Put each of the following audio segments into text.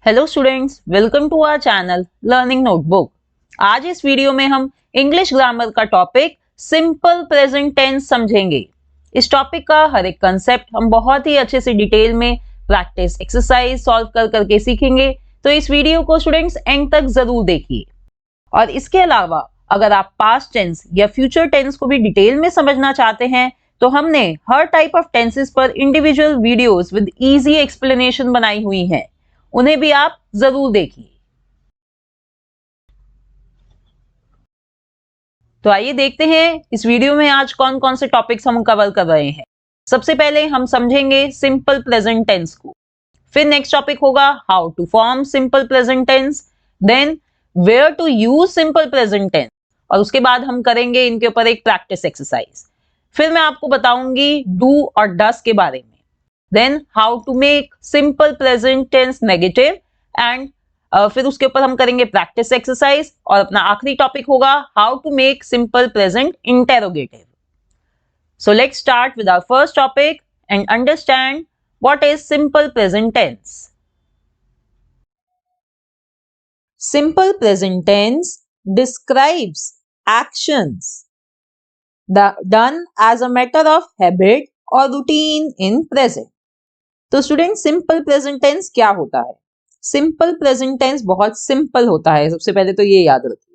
Hello students, welcome to our channel learning notebook. आज इस video में हम इंग्लिश ग्रामर का टॉपिक सिंपल प्रेजेंट टेंस समझेंगे। इस टॉपिक का हर एक कंसेप्ट हम बहुत ही अच्छे से डिटेल में प्रैक्टिस एक्सरसाइज सॉल्व कर करके सीखेंगे, तो इस वीडियो को स्टूडेंट्स एंड तक जरूर देखिए। और इसके अलावा अगर आप पास्ट टेंस या फ्यूचर टेंस को भी डिटेल में समझना चाहते हैं तो हमने हर टाइप ऑफ टेंसेस पर individual videos with easy explanation बनाई हुई हैं, उन्हें भी आप जरूर देखिए। तो आइए देखते हैं इस वीडियो में आज कौन कौन से टॉपिक्स हम कवर कर रहे हैं। सबसे पहले हम समझेंगे सिंपल प्रेजेंट टेंस को, फिर नेक्स्ट टॉपिक होगा how to form simple present tense, then where to use simple present tense, और उसके बाद हम करेंगे इनके ऊपर एक प्रैक्टिस एक्सरसाइज। फिर मैं आपको बताऊंगी डू और डस के बारे में, then how to make simple present tense negative and फिर उसके ऊपर हम करेंगे प्रैक्टिस एक्सरसाइज, और अपना आखिरी टॉपिक होगा how to make simple present interrogative. So let's start with our first topic and understand what is simple present tense. Simple present tense describes actions done as a matter of habit or routine in present। तो student simple present tense क्या होता है? Simple present tense बहुत simple होता है, सबसे पहले तो ये याद रखिए,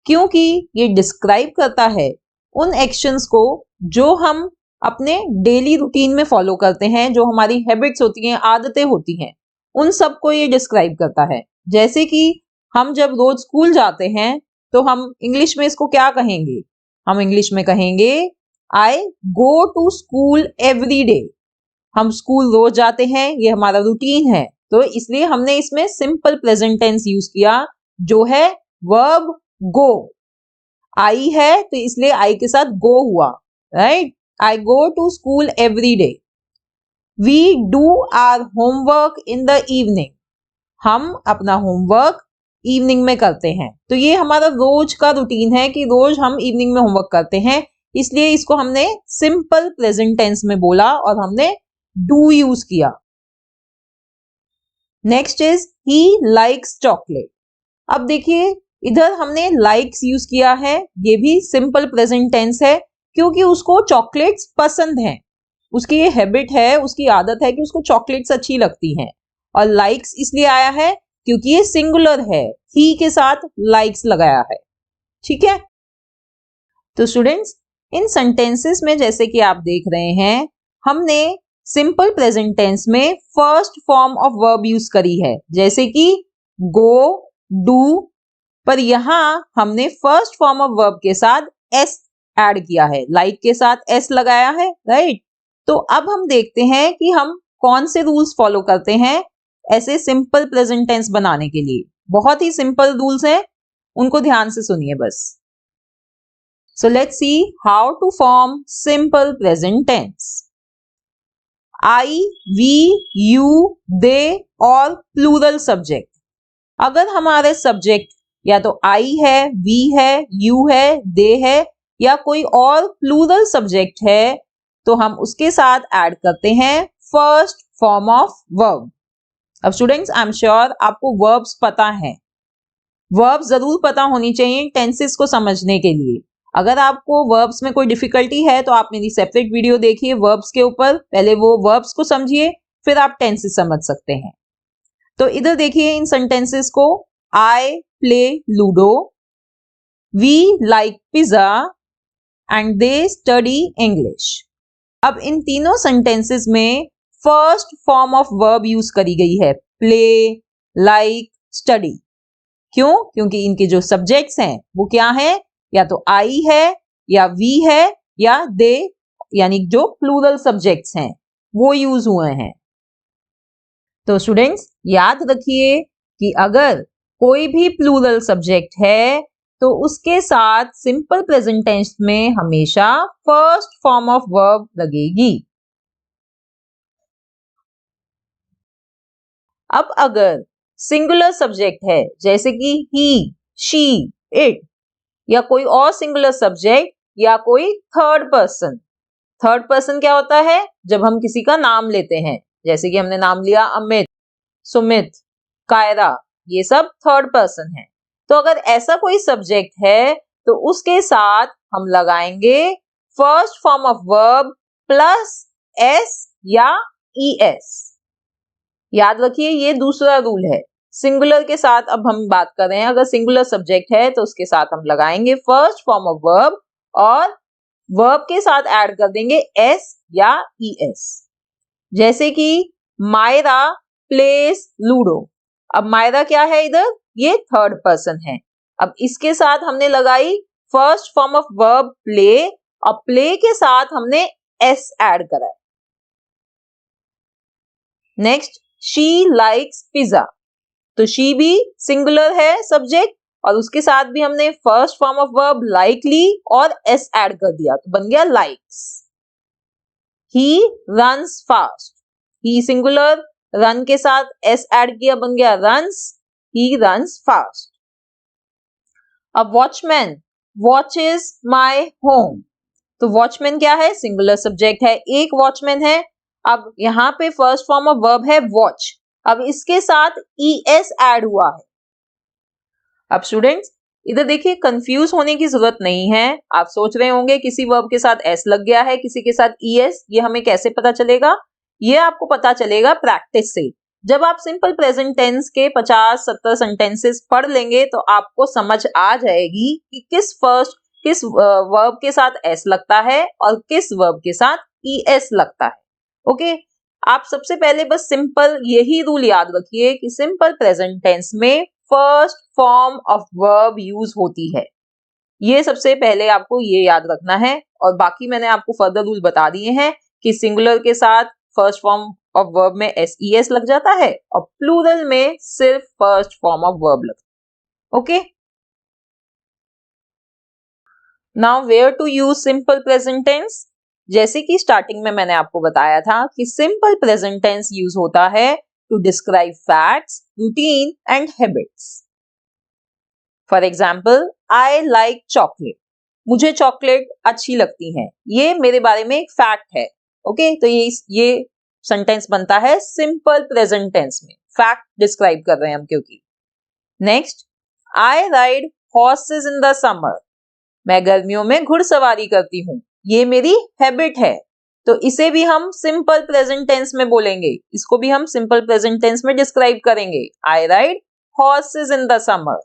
क्योंकि ये डिस्क्राइब करता है उन एक्शंस को जो हम अपने डेली रूटीन में फॉलो करते हैं, जो हमारी हैबिट्स होती हैं, आदतें होती हैं, उन सब को ये डिस्क्राइब करता है। जैसे कि हम जब रोज स्कूल जाते हैं तो हम इंग्लिश में इसको क्या कहेंगे? हम इंग्लिश में कहेंगे I go to school every day. हम स्कूल रोज जाते हैं, ये हमारा रूटीन है, तो इसलिए हमने इसमें सिंपल प्रेजेंट टेंस यूज किया जो है वर्ब गो। आई है तो इसलिए आई के साथ गो हुआ, right? I go to school every day. We do our homework in the evening. हम अपना होमवर्क इवनिंग में करते हैं, तो ये हमारा रोज का रूटीन है कि रोज हम इवनिंग में होमवर्क करते हैं, इसलिए इसको हमने सिंपल प्रेजेंट टेंस में बोला और हमने डू यूज किया। Next is he likes chocolate. अब देखिए इधर हमने लाइक्स यूज किया है, ये भी सिंपल प्रेजेंट टेंस है क्योंकि उसको चॉकलेट्स पसंद हैं, उसकी ये हैबिट है, उसकी आदत है कि उसको चॉकलेट्स अच्छी लगती हैं। और लाइक्स इसलिए आया है क्योंकि ये सिंगुलर है, ही के साथ लाइक्स लगाया है, ठीक है? तो स्टूडेंट्स इन सेंटेंसेस में जैसे कि आप देख रहे हैं, हमने सिंपल प्रेजेंट टेंस में first form of verb use करी है, जैसे कि गो, डू, पर यहां हमने फर्स्ट फॉर्म ऑफ वर्ब के साथ एस ऐड किया है, लाइक के साथ एस लगाया है, राइट? तो अब हम देखते हैं कि हम कौन से रूल्स फॉलो करते हैं ऐसे सिंपल प्रेजेंट टेंस बनाने के लिए। बहुत ही सिंपल रूल्स हैं, उनको ध्यान से सुनिए बस। So let's see how to form simple present tense. I, we, you, they और प्लूरल सब्जेक्ट। अगर हमारे सब्जेक्ट या तो आई है, वी है, यू है, दे है, या कोई और प्लूरल सब्जेक्ट है, तो हम उसके साथ ऐड करते हैं फर्स्ट फॉर्म ऑफ वर्ब। अब स्टूडेंट्स आई एम श्योर आपको वर्ब्स पता है, वर्ब्स जरूर पता होनी चाहिए टेंसेस को समझने के लिए। अगर आपको वर्ब्स में कोई डिफिकल्टी है तो आप मेरी सेपरेट वीडियो देखिए वर्ब्स के ऊपर, पहले वो वर्ब्स को समझिए फिर आप टेंसेस समझ सकते हैं। तो इधर देखिए इन सेंटेंसेस को, I play ludo, we like pizza and they study English. अब इन तीनों सेंटेंसेस में first form of verb use करी गई है, प्ले, लाइक, स्टडी। क्यों? क्योंकि इनके जो सब्जेक्ट्स हैं वो क्या है, या तो आई है, या वी है, या दे, यानी जो प्लूरल सब्जेक्ट्स हैं वो यूज हुए हैं। तो स्टूडेंट्स याद रखिए कि अगर कोई भी प्लूरल सब्जेक्ट है तो उसके साथ सिंपल प्रेजेंट टेंस में हमेशा फर्स्ट फॉर्म ऑफ वर्ब लगेगी। अब अगर सिंगुलर सब्जेक्ट है जैसे कि ही, शी, इट, या कोई और सिंगुलर सब्जेक्ट या कोई थर्ड पर्सन। थर्ड पर्सन क्या होता है? जब हम किसी का नाम लेते हैं, जैसे कि हमने नाम लिया अमित, सुमित, कायरा, ये सब थर्ड पर्सन है। तो अगर ऐसा कोई सब्जेक्ट है तो उसके साथ हम लगाएंगे first form of verb plus S या ईएस। याद रखिए ये दूसरा रूल है। सिंगुलर के साथ अब हम बात कर रहे हैं, अगर सिंगुलर सब्जेक्ट है तो उसके साथ हम लगाएंगे फर्स्ट फॉर्म ऑफ वर्ब और वर्ब के साथ ऐड कर देंगे एस या ईएस। जैसे कि मायरा प्लेस लूडो। अब मायरा क्या है इधर, ये थर्ड पर्सन है। अब इसके साथ हमने लगाई first form of verb play और प्ले के साथ हमने एस ऐड करा है। Next, she likes pizza. तो शी भी सिंगुलर है सब्जेक्ट और उसके साथ भी हमने first form of verb like ली और एस ऐड कर दिया तो बन गया likes. He runs fast. He singular, run के साथ एस ऐड किया बन गया रन्स, ही रन्स फास्ट। अब वॉचमैन वॉचेस माय होम। तो वॉचमैन क्या है, सिंगुलर सब्जेक्ट है, एक वॉचमैन है। अब यहाँ पे फर्स्ट फॉर्म ऑफ वर्ब है वॉच, अब इसके साथ ईएस ऐड हुआ है। अब स्टूडेंट्स इधर देखिए कंफ्यूज होने की जरूरत नहीं है। आप सोच रहे होंगे किसी वर्ब के साथ एस लग गया है, किसी के साथ ईएस, ये हमें कैसे पता चलेगा? ये आपको पता चलेगा प्रैक्टिस से। जब आप सिंपल प्रेजेंट टेंस के 50-70 सेंटेंसेस पढ़ लेंगे तो आपको समझ आ जाएगी कि किस वर्ब के साथ एस लगता है और किस वर्ब के साथ ईएस लगता है। ओके, आप सबसे पहले बस सिंपल यही रूल याद रखिए कि सिंपल प्रेजेंट टेंस में first form of verb use होती है। ये सबसे पहले आपको ये याद रखना है और बाकी मैंने आपको फर्दर रूल बता दिए हैं कि सिंगुलर के साथ फर्स्ट फॉर्म ऑफ वर्ब में एस लग जाता है और प्लूरल में सिर्फ फर्स्ट फॉर्म ऑफ वर्ब लगता है। Okay, now where to use simple present tense. जैसे कि स्टार्टिंग में मैंने आपको बताया था कि सिंपल प्रेजेंट टेंस यूज होता है to describe facts, routine and habits. For example, I like chocolate. मुझे चॉकलेट अच्छी लगती है, ये मेरे बारे में एक फैक्ट है। ओके, तो ये सेंटेंस बनता है सिंपल प्रेजेंट टेंस में, फैक्ट डिस्क्राइब कर रहे हैं हम क्योंकि। Next, I ride horses in the summer. मैं गर्मियों में घुड़सवारी करती हूँ, ये मेरी हैबिट है। तो इसे भी हम सिंपल प्रेजेंट टेंस में बोलेंगे, इसको भी हम सिंपल प्रेजेंट टेंस में डिस्क्राइब करेंगे। I ride horses in the summer.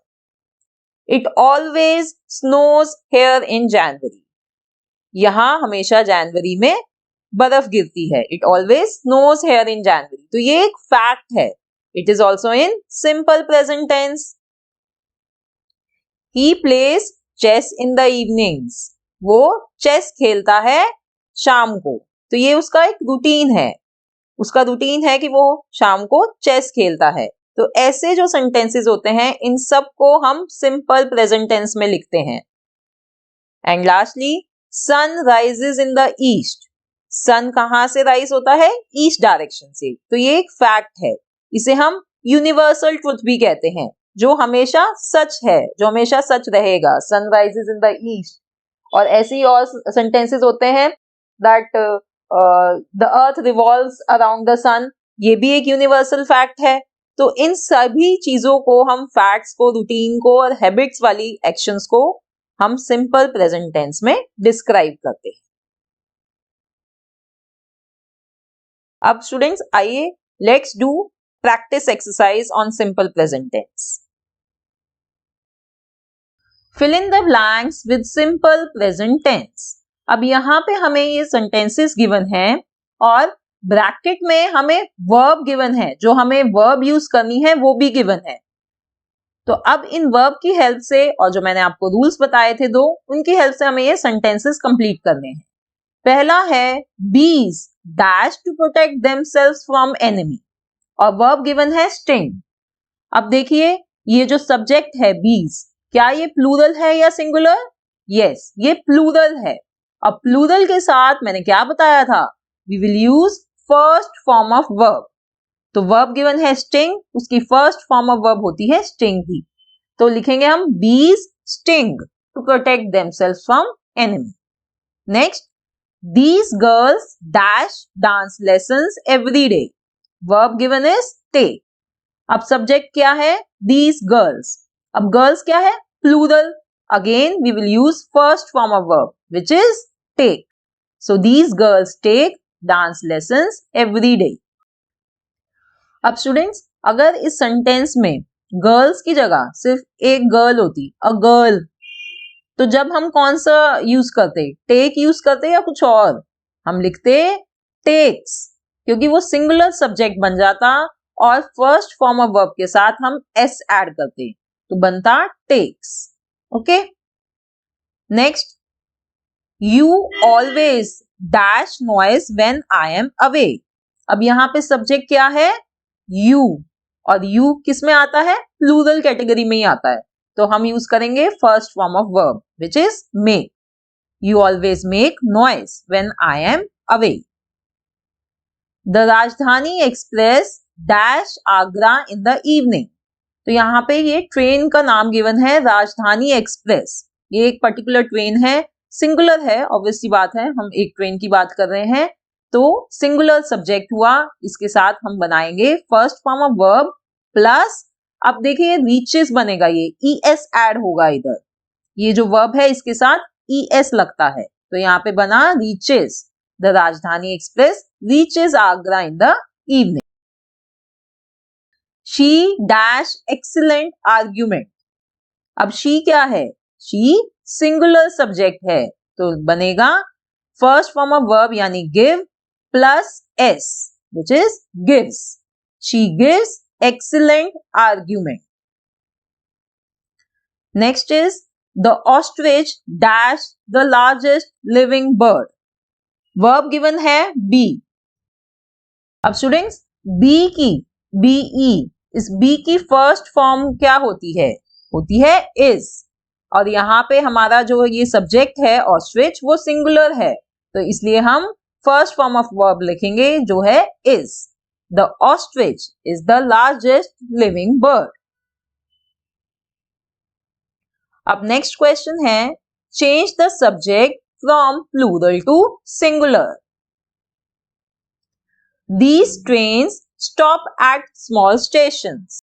It always snows here in January. यहां हमेशा जनवरी में बर्फ गिरती है। It always snows here in January. तो ये एक फैक्ट है। It is also in simple present tense. He plays chess in the evenings. वो चेस खेलता है शाम को, तो ये उसका एक रूटीन है। उसका रूटीन है कि वो शाम को चेस खेलता है। तो ऐसे जो सेंटेंसेस होते हैं इन सब को हम सिंपल प्रेजेंट टेंस में लिखते हैं। And lastly, sun rises in the east. Sun कहां से राइज होता है? ईस्ट डायरेक्शन से। तो ये एक फैक्ट है, इसे हम यूनिवर्सल ट्रुथ भी कहते हैं, जो हमेशा सच है, जो हमेशा सच रहेगा। Sun rises in the east. और ऐसे ही और सेंटेंसेस होते हैं that the earth revolves around the sun. ये भी एक यूनिवर्सल फैक्ट है। तो इन सभी चीजों को, हम फैक्ट्स को, रूटीन को और हैबिट्स वाली एक्शंस को हम सिंपल प्रेजेंट टेंस में डिस्क्राइब करते हैं। अब स्टूडेंट्स आइए let's do practice exercise on simple present tense. Fill in the blanks with simple present tense. अब यहाँ पे हमें ये सेंटेंसेस गिवन हैं और ब्रैकेट में हमें वर्ब गिवन है, जो हमें वर्ब यूज करनी है वो भी गिवन है। तो अब इन वर्ब की हेल्प से और जो मैंने आपको रूल्स बताए थे दो, उनकी हेल्प से हमें ये सेंटेंसेस कंप्लीट करने हैं। पहला है bees dash to protect themselves from enemy और वर्ब गिवन है स्टिंग। अब देखिए ये जो सब्जेक्ट है बीज, क्या ये प्लूरल है या सिंगुलर? यस, ये प्लूरल है। अब प्लूरल के साथ मैंने क्या बताया था? We will use first form of verb. तो वर्ब गिवन है स्टिंग, उसकी फर्स्ट फॉर्म ऑफ वर्ब होती है स्टिंग ही। तो लिखेंगे हम bees sting to protect themselves from enemy. Next, these girls dash dance lessons every day. Verb given is take. अब सब्जेक्ट क्या है? These girls. अब गर्ल्स क्या है? Plural. Again we will use first form of verb which is take. So these girls take dance lessons every day. अब students, अगर इस sentence में गर्ल्स की जगह सिर्फ एक गर्ल होती, अ गर्ल, तो जब हम कौन सा यूज करते? टेक यूज करते या कुछ और? हम लिखते टेक्स, क्योंकि वो सिंगुलर सब्जेक्ट बन जाता और फर्स्ट फॉर्म ऑफ वर्ब के साथ हम एस ऐड करते तो बनता takes. Okay, next, you always dash noise when I am away. अब यहां पे सब्जेक्ट क्या है? यू, और यू किस में आता है? प्लूरल कैटेगरी में ही आता है, तो हम यूज करेंगे first form of verb which is make. You always make noise when I am away. The Rajdhani Express dash Agra in the evening. तो यहाँ पे ये ट्रेन का नाम गिवन है राजधानी एक्सप्रेस। ये एक पर्टिकुलर ट्रेन है, सिंगुलर है, ऑब्वियस सी बात है, हम एक ट्रेन की बात कर रहे हैं, तो सिंगुलर सब्जेक्ट हुआ। इसके साथ हम बनाएंगे first form of verb plus, अब देखिए रीचेस बनेगा, ये ईएस ऐड होगा इधर, ये जो वर्ब है इसके साथ ईएस लगता है, तो यहाँ पे बना reaches. The Rajdhani express reaches Agra in the evening. She dash excellent argument. अब शी क्या है? शी सिंगुलर सब्जेक्ट है, तो बनेगा फर्स्ट फॉर्म ऑफ वर्ब यानी give plus S which is gives. She gives excellent argument. Next is the ostrich dash the largest living bird. Verb given है be. अब students, be की be, इस be की first form क्या होती है? होती है is, और यहाँ पे हमारा जो ये सब्जेक्ट है ostrich वो सिंगुलर है, तो इसलिए हम फर्स्ट फॉर्म ऑफ वर्ब लिखेंगे जो है is. The ostrich is the largest living bird. अब नेक्स्ट क्वेश्चन है, change the subject from plural to singular. These trains stop at small stations.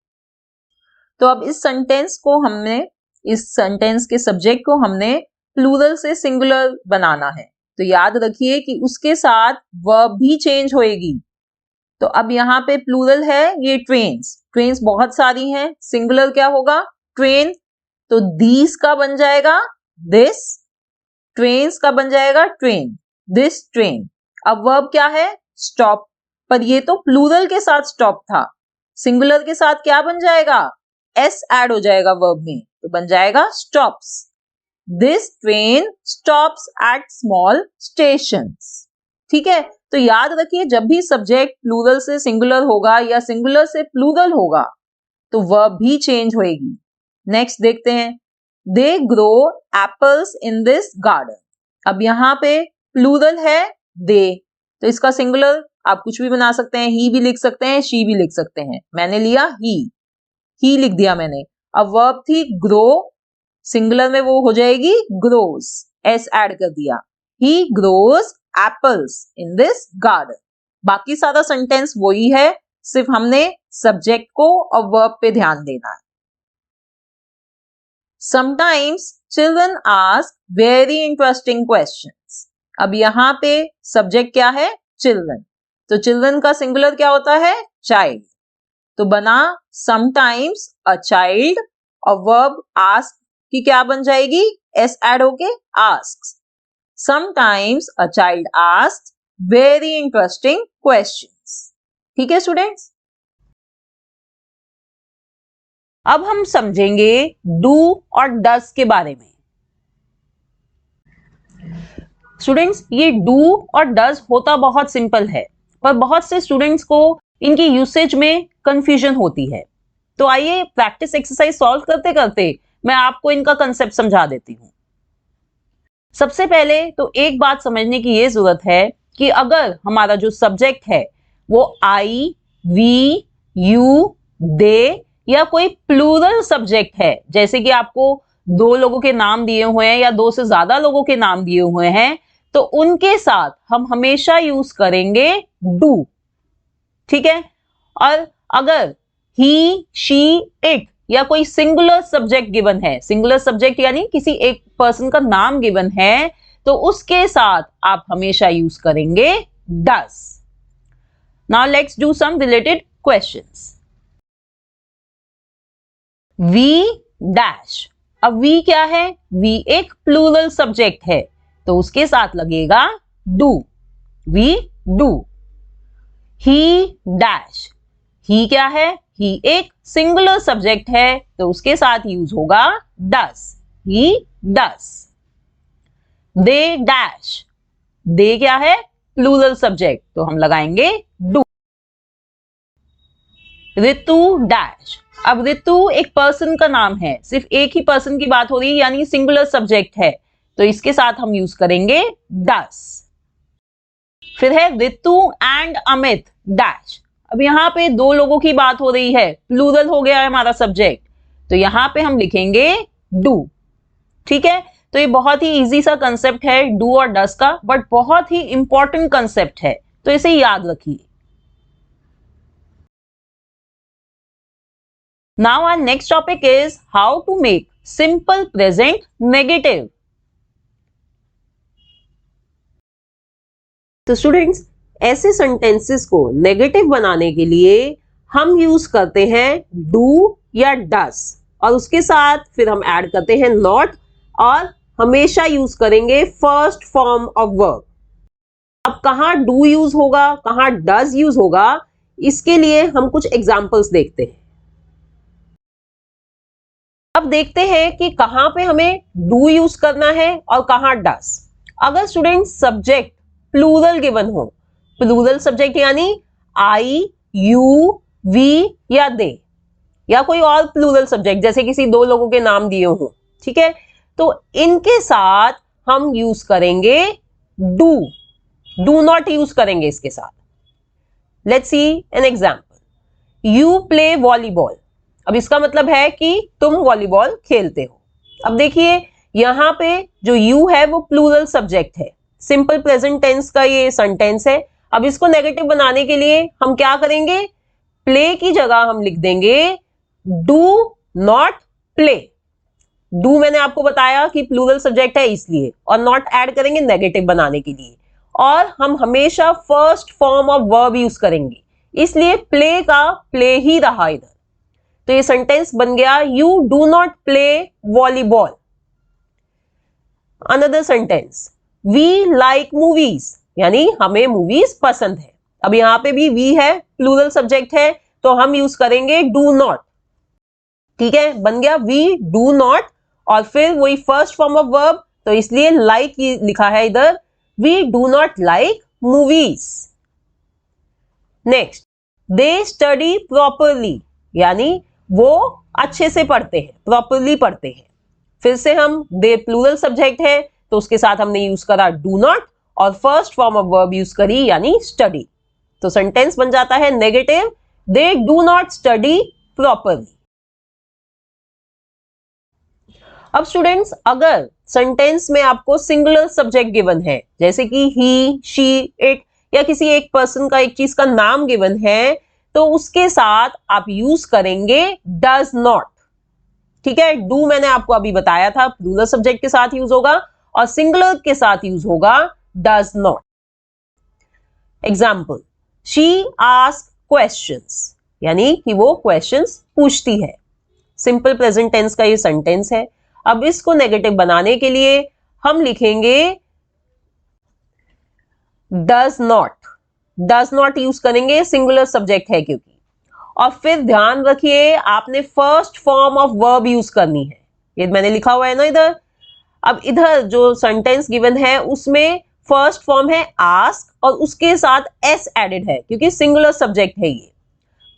तो अब इस सेंटेंस को हमने, इस सेंटेंस के सब्जेक्ट को हमने प्लूरल से सिंगुलर बनाना है, तो याद रखिए कि उसके साथ वर्ब भी चेंज होएगी। तो अब यहाँ पे प्लूरल है ये ट्रेन्स, ट्रेन्स बहुत सारी हैं, सिंगुलर क्या होगा? ट्रेन, तो दीस का बन जाएगा दिस, ट्रेन्स का बन जाएगा ट्रेन, दिस ट्रेन। अब वर्ब क्या है? स्टॉप, पर ये तो प्लूरल के साथ स्टॉप था, सिंगुलर के साथ क्या बन जाएगा? एस ऐड हो जाएगा वर्ब में, तो बन जाएगा stops. This train stops at small stations. ठीक है, तो याद रखिए जब भी सब्जेक्ट प्लूरल से सिंगुलर होगा या सिंगुलर से प्लूरल होगा तो वर्ब भी चेंज होएगी। नेक्स्ट देखते हैं, they grow apples in this garden. अब यहाँ पे प्लूरल है दे, तो इसका सिंगुलर आप कुछ भी बना सकते हैं, ही भी लिख सकते हैं, शी भी लिख सकते हैं, मैंने लिया ही लिख दिया मैंने। अब वर्ब थी ग्रो, सिंगुलर में वो हो जाएगी ग्रोस, एस ऐड कर दिया, he grows apples in this garden. बाकी सारा सेंटेंस वही है, सिर्फ हमने सब्जेक्ट को और वर्ब पे ध्यान देना है। Sometimes children ask very interesting questions. अब यहाँ पे सब्जेक्ट क्या है? चिल्ड्रन, तो चिल्ड्रन का सिंगुलर क्या होता है? चाइल्ड, तो बना समटाइम्स अ चाइल्ड, और वर्ब आस्क की क्या बन जाएगी? एस ऐड होके asks. Sometimes a child asks very interesting questions. ठीक है स्टूडेंट्स, अब हम समझेंगे डू और डज के बारे में। स्टूडेंट्स, ये डू और डज होता बहुत सिंपल है, पर बहुत से स्टूडेंट्स को इनकी यूसेज में कंफ्यूजन होती है, तो आइए प्रैक्टिस एक्सरसाइज सॉल्व करते करते मैं आपको इनका कंसेप्ट समझा देती हूँ। सबसे पहले तो एक बात समझने की ये जरूरत है कि अगर हमारा जो सब्जेक्ट है वो आई, वी, यू, दे या कोई प्लूरल सब्जेक्ट है, जैसे कि आपको दो लोगों के नाम दिए हुए हैं या दो से ज्यादा लोगों के नाम दिए हुए हैं, तो उनके साथ हम हमेशा यूज करेंगे डू। ठीक है, और अगर ही, शी, इट या कोई सिंगुलर सब्जेक्ट गिवन है, सिंगुलर सब्जेक्ट यानी किसी एक पर्सन का नाम गिवन है, तो उसके साथ आप हमेशा यूज करेंगे does. Now let's do some related questions. We dash. अब we क्या है? we एक प्लूरल सब्जेक्ट है, तो उसके साथ लगेगा do. we do. He dash. he क्या है? he एक सिंगुलर सब्जेक्ट है, तो उसके साथ यूज होगा does. he does. They dash. they क्या है? प्लूरल सब्जेक्ट, तो हम लगाएंगे do. Ritu dash. अब ऋतु एक पर्सन का नाम है, सिर्फ एक ही पर्सन की बात हो रही है यानी सिंगुलर सब्जेक्ट है, तो इसके साथ हम यूज करेंगे does. फिर है ऋतु एंड अमित डैश. अब यहां पे दो लोगों की बात हो रही है, प्लूरल हो गया है हमारा सब्जेक्ट, तो यहां पे हम लिखेंगे do. ठीक है, तो ये बहुत ही इजी सा कंसेप्ट है डू और डस का, बट बहुत ही इंपॉर्टेंट कंसेप्ट है, तो इसे याद रखिए. Now our next topic is how to make simple present negative. तो स्टूडेंट्स, ऐसे सेंटेंसेस को नेगेटिव बनाने के लिए हम यूज करते हैं डू या डस, और उसके साथ फिर हम ऐड करते हैं नॉट, और हमेशा यूज करेंगे फर्स्ट फॉर्म ऑफ वर्ब. अब कहां डू यूज होगा, कहां डज यूज होगा, इसके लिए हम कुछ एग्जांपल्स देखते हैं. अब देखते हैं कि कहां पे हमें डू यूज करना है और कहां डस. अगर स्टूडेंट सब्जेक्ट प्लूरल गिवन हो, प्लूरल सब्जेक्ट यानी आई, यू, वी या दे, या कोई और प्लूरल सब्जेक्ट जैसे किसी दो लोगों के नाम दिए हो, ठीक है, तो इनके साथ हम यूज करेंगे डू. डू नॉट यूज करेंगे इसके साथ. Let's see an example. You play volleyball. अब इसका मतलब है कि तुम वॉलीबॉल खेलते हो. अब देखिए यहां पे जो यू है वो प्लूरल सब्जेक्ट है, सिंपल प्रेजेंट टेंस का ये सेंटेंस है. अब इसको नेगेटिव बनाने के लिए हम क्या करेंगे, प्ले की जगह हम लिख देंगे डू नॉट प्ले. डू मैंने आपको बताया कि प्लूरल सब्जेक्ट है इसलिए, और नॉट ऐड करेंगे नेगेटिव बनाने के लिए, और हम हमेशा first form of verb use करेंगे, इसलिए प्ले का प्ले ही रहा इधर. तो ये सेंटेंस बन गया you do not play volleyball. Another sentence, we like movies, यानी हमें मूवीज पसंद है. अब यहां पे भी वी है, प्लूरल सब्जेक्ट है, तो हम यूज करेंगे डू नॉट. ठीक है, बन गया वी डू नॉट, और फिर वही फर्स्ट फॉर्म ऑफ वर्ब, तो इसलिए लाइक लिखा है इधर, we do not like movies. Next, they study properly, यानी वो अच्छे से पढ़ते हैं, प्रॉपरली पढ़ते हैं. फिर से हम दे प्लूरल सब्जेक्ट है, तो उसके साथ हमने यूज करा डू नॉट, और first form of verb use करी यानी स्टडी. तो सेंटेंस बन जाता है negative, they do not study properly. अब स्टूडेंट्स, अगर सेंटेंस में आपको सिंगुलर सब्जेक्ट गिवन है, जैसे कि ही, शी, इट, या किसी एक पर्सन का, एक चीज का नाम गिवन है, तो उसके साथ आप यूज करेंगे डज नॉट. ठीक है, डू मैंने आपको अभी बताया था प्लूरल सब्जेक्ट के साथ यूज होगा, और सिंगुलर के साथ यूज होगा does not. Example, she ask questions, यानी कि वो क्वेश्चंस पूछती है. सिंपल प्रेजेंट टेंस का ये सेंटेंस है. अब इसको नेगेटिव बनाने के लिए हम लिखेंगे does not. Does not use करेंगे, सिंगुलर सब्जेक्ट है क्योंकि. और फिर ध्यान रखिए आपने first form of verb use करनी है, ये मैंने लिखा हुआ है ना इधर. अब इधर जो सेंटेंस गिवन है उसमें फर्स्ट फॉर्म है आस्क, और उसके साथ एस एडेड है क्योंकि सिंगुलर सब्जेक्ट है ये.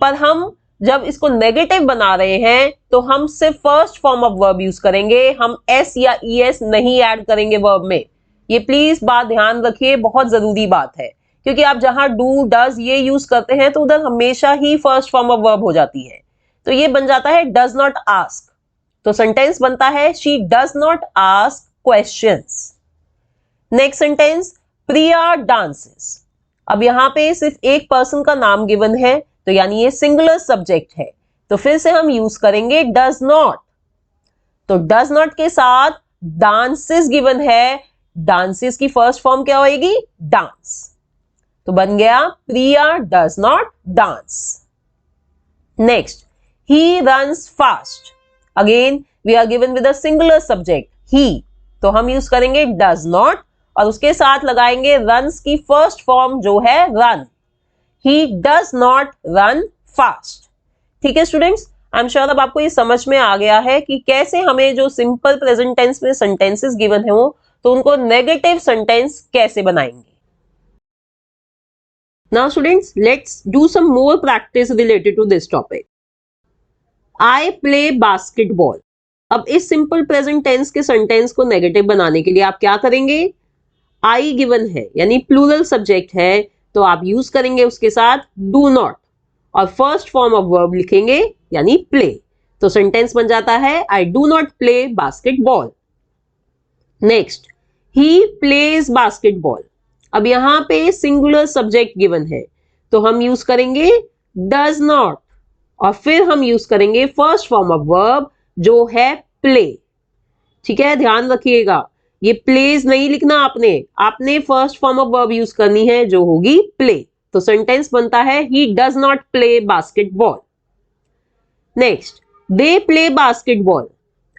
पर हम जब इसको नेगेटिव बना रहे हैं तो हम सिर्फ first form of verb use करेंगे, हम एस या ई एस नहीं ऐड करेंगे वर्ब में. ये प्लीज बात ध्यान रखिए, बहुत जरूरी बात है, क्योंकि आप जहां डू, डज ये यूज करते हैं तो उधर हमेशा ही फर्स्ट फॉर्म ऑफ वर्ब हो जाती है. तो ये बन जाता है डज नॉट आस्क. तो सेंटेंस बनता है she does not ask questions. Next sentence, Priya dances. अब यहां पे सिर्फ एक पर्सन का नाम गिवन है, तो यानी ये सिंगुलर सब्जेक्ट है, तो फिर से हम यूज करेंगे डज नॉट। तो डज नॉट के साथ डांसेस गिवन है, डांसेस की फर्स्ट फॉर्म क्या होगी? डांस। तो बन गया Priya does not dance. Next, he runs fast. Again we are given with a singular subject he, तो हम यूज करेंगे डज नॉट और उसके साथ लगाएंगे रन्स की फर्स्ट फॉर्म जो है run. He does not run fast. ठीक है स्टूडेंट्स, आई एम श्योर अब आपको ये समझ में आ गया है कि कैसे हमें जो सिंपल प्रेजेंट टेंस में सेंटेंसेस गिवन है वो, तो उनको नेगेटिव सेंटेंस कैसे बनाएंगे। Now students, let's do some more practice related to this topic. I play basketball. अब इस सिंपल प्रेजेंट टेंस के सेंटेंस को नेगेटिव बनाने के लिए आप क्या करेंगे? आई गिवन है यानी प्लूरल सब्जेक्ट है, तो आप यूज करेंगे उसके साथ डू नॉट और फर्स्ट फॉर्म ऑफ वर्ब लिखेंगे यानी प्ले। तो सेंटेंस बन जाता है I do not play basketball. Next, he plays basketball. अब यहां पे सिंगुलर सब्जेक्ट गिवन है, तो हम यूज करेंगे डज नॉट और फिर हम यूज करेंगे फर्स्ट फॉर्म ऑफ वर्ब जो है प्ले। ठीक है, ध्यान रखिएगा, ये प्लेज नहीं लिखना आपने first form of verb use करनी है जो होगी प्ले। तो सेंटेंस बनता है ही does not play basketball. Next, they play basketball.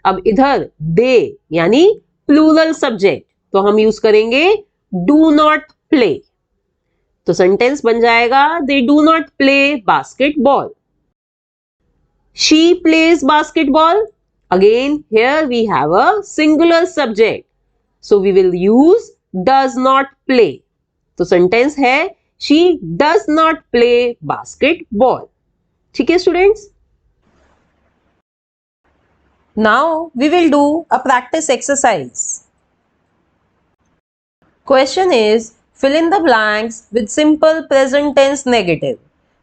अब इधर दे यानी प्लूरल सब्जेक्ट, तो हम यूज करेंगे डू नॉट प्ले। तो सेंटेंस बन जाएगा दे do not play basketball. She plays basketball. Again, here we have a singular subject. So we will use does not play. तो sentence है she does not play basketball. ठीक है students? Now we will do a practice exercise. Question is fill in the blanks with simple present tense negative.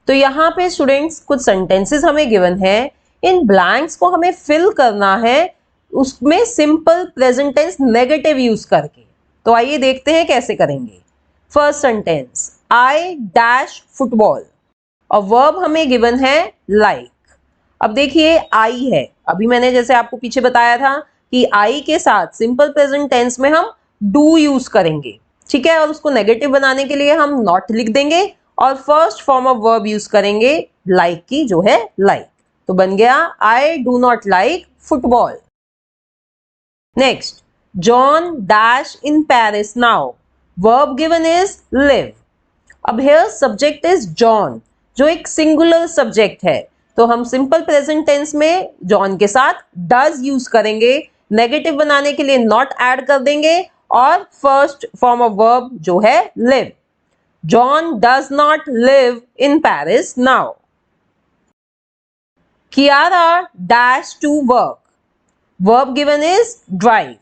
तो यहाँ पे students कुछ sentences हमें given है, इन ब्लैंक्स को हमें फिल करना है उसमें simple present tense negative use करके। तो आइए देखते हैं कैसे करेंगे। First sentence, I dash football और वर्ब हमें गिवन है लाइक। अब देखिए आई है, अभी मैंने जैसे आपको पीछे बताया था कि आई के साथ सिंपल प्रेजेंट टेंस में हम डू यूज करेंगे, ठीक है, और उसको नेगेटिव बनाने के लिए हम नॉट लिख देंगे और first form of verb use करेंगे लाइक की जो है लाइक। तो बन गया I do not like football. Next, John dash in Paris now. Verb given is live. अब हियर सब्जेक्ट इज जॉन जो एक सिंगुलर सब्जेक्ट है, तो हम सिंपल प्रेजेंट टेंस में जॉन के साथ डज यूज करेंगे, नेगेटिव बनाने के लिए नॉट ऐड कर देंगे और फर्स्ट फॉर्म ऑफ वर्ब जो है live. John does not live in Paris now. Kiara dash to work. Verb given is drive.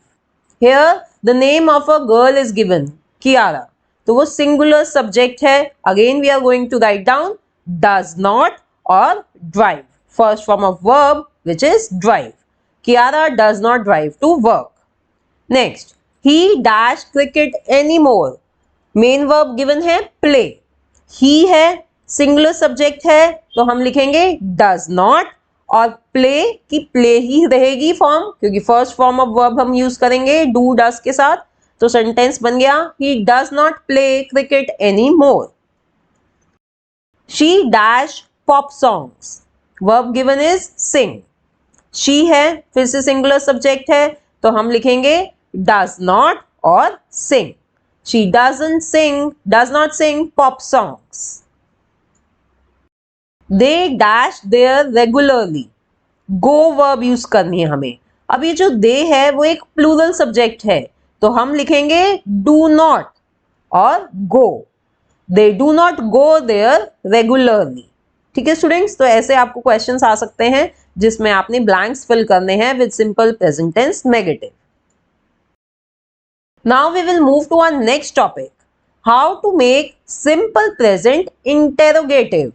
Here the name of a girl is given, Kiara. तो वो singular subject है. Again we are going to write down does not or drive. First form of verb which is drive. Kiara does not drive to work. Next, he dash cricket anymore. Main verb given है play. He है singular subject है, तो हम लिखेंगे does not और play की play ही रहेगी फॉर्म, क्योंकि फर्स्ट फॉर्म ऑफ वर्ब हम यूज करेंगे डू डस के साथ। तो सेंटेंस बन गया he does not play cricket any more. She dash pop songs. Verb given is sing. She है फिर से सिंगुलर सब्जेक्ट है, तो हम लिखेंगे डज नॉट और sing. She doesn't sing, does not sing pop songs. They dash there regularly. Go verb use करनी है हमें। अब ये जो दे है वो एक प्लूरल सब्जेक्ट है, तो हम लिखेंगे डू नॉट और go. They do not go there regularly. ठीक है स्टूडेंट्स, तो ऐसे आपको क्वेश्चंस आ सकते हैं जिसमें आपने ब्लैंक्स फिल करने हैं with simple present tense negative. Now we will move to our next topic, how to make simple present interrogative.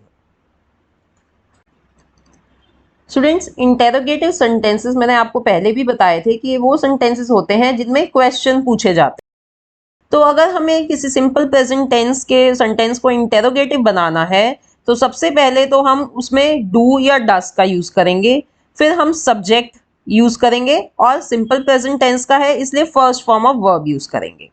Students, interrogative sentences मैंने आपको पहले भी बताए थे कि वो सेंटेंसेस होते हैं जिनमें क्वेश्चन पूछे जाते हैं। तो अगर हमें किसी सिंपल प्रेजेंट टेंस के सेंटेंस को इंटेरोगेटिव बनाना है तो सबसे पहले तो हम उसमें डू या डस का यूज करेंगे, फिर हम सब्जेक्ट यूज करेंगे और सिंपल प्रेजेंट टेंस का है इसलिए first form of verb use करेंगे।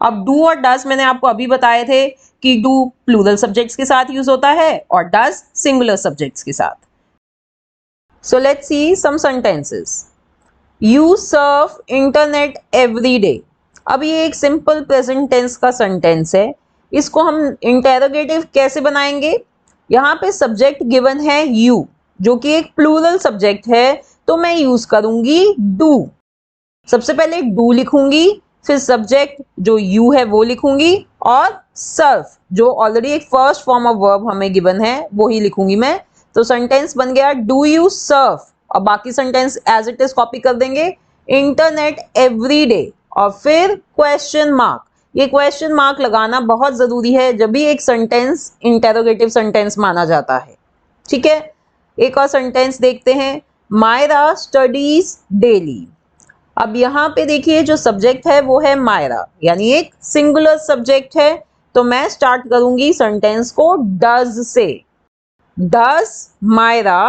अब डू और डस मैंने आपको अभी बताए थे कि डू प्लूरल सब्जेक्ट्स के साथ यूज होता है और डस सिंगुलर सब्जेक्ट्स के साथ। So let's see some sentences. You surf internet every day. अब ये एक सिंपल प्रेजेंट टेंस का सेंटेंस है, इसको हम इंटेरोगेटिव कैसे बनाएंगे? यहाँ पे सब्जेक्ट गिवन है यू जो कि एक प्लूरल सब्जेक्ट है, तो मैं यूज करूंगी डू। सबसे पहले डू लिखूंगी, फिर सब्जेक्ट जो यू है वो लिखूंगी और सर्फ जो ऑलरेडी एक फर्स्ट फॉर्म ऑफ वर्ब हमें गिवन है वो ही लिखूंगी मैं। तो सेंटेंस बन गया डू यू सर्फ, और बाकी sentence as it is copy कर देंगे, इंटरनेट एवरी डे और फिर क्वेश्चन मार्क। ये क्वेश्चन मार्क लगाना बहुत जरूरी है जब भी एक सेंटेंस इंटेरोगेटिव सेंटेंस माना जाता है। ठीक है, एक और सेंटेंस देखते हैं। Myra studies daily. अब यहाँ पे देखिए जो सब्जेक्ट है वो है मायरा, यानी एक सिंगुलर सब्जेक्ट है, तो मैं स्टार्ट करूंगी सेंटेंस को डज से। डज मायरा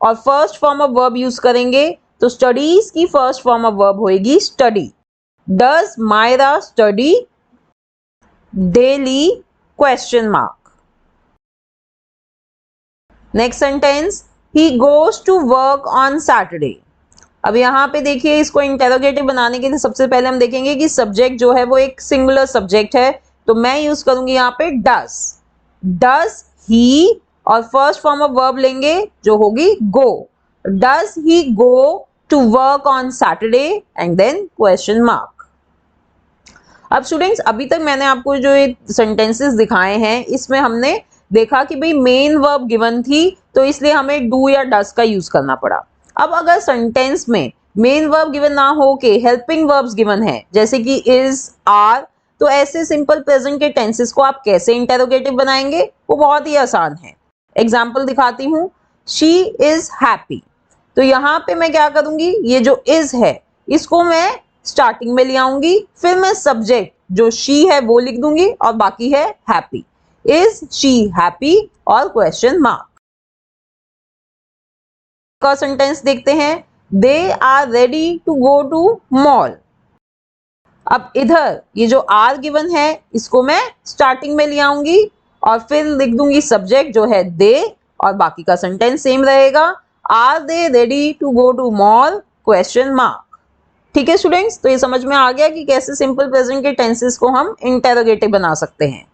और first form of verb use करेंगे, तो स्टडीज की फर्स्ट फॉर्म ऑफ वर्ब होएगी study. Does Myra study daily question mark. Next sentence, he goes to work on Saturday. अब यहाँ पे देखिए इसको इंटेरोगेटिव बनाने के लिए सबसे पहले हम देखेंगे कि सब्जेक्ट जो है वो एक सिंगुलर सब्जेक्ट है, तो मैं यूज करूंगी यहाँ पे डज। डज ही और फर्स्ट फॉर्म ऑफ वर्ब लेंगे जो होगी go. Does he go to work on Saturday and then question mark. अब स्टूडेंट्स अभी तक मैंने आपको जो ये सेंटेंसेस दिखाए हैं इसमें हमने देखा कि भाई मेन वर्ब गिवन थी तो इसलिए हमें डू या डज का यूज करना पड़ा। अब अगर सेंटेंस में मेन वर्ब गिवन ना हो के हेल्पिंग वर्ब्स गिवन है जैसे कि इज, आर, तो ऐसे सिंपल प्रेजेंट के टेंसेस को आप कैसे इंटेरोगेटिव बनाएंगे? वो बहुत ही आसान है। एग्जाम्पल दिखाती हूँ। शी इज हैप्पी, तो यहाँ पे मैं क्या करूंगी, ये जो इज है इसको मैं स्टार्टिंग में ले आऊंगी, फिर मैं सब्जेक्ट जो शी है वो लिख दूंगी और बाकी है हैप्पी। इज शी हैप्पी और क्वेश्चन मार्क। का सेंटेंस देखते हैं। They are ready to go to mall. अब इधर ये जो आर गिवन है इसको मैं स्टार्टिंग में ले आऊंगी और फिर लिख दूंगी सब्जेक्ट जो है दे और बाकी का सेंटेंस सेम रहेगा। Are they ready to go to mall question mark. ठीक है स्टूडेंट्स, तो ये समझ में आ गया कि कैसे सिंपल प्रेजेंट के टेंसेस को हम इंटेरोगेटिव बना सकते हैं।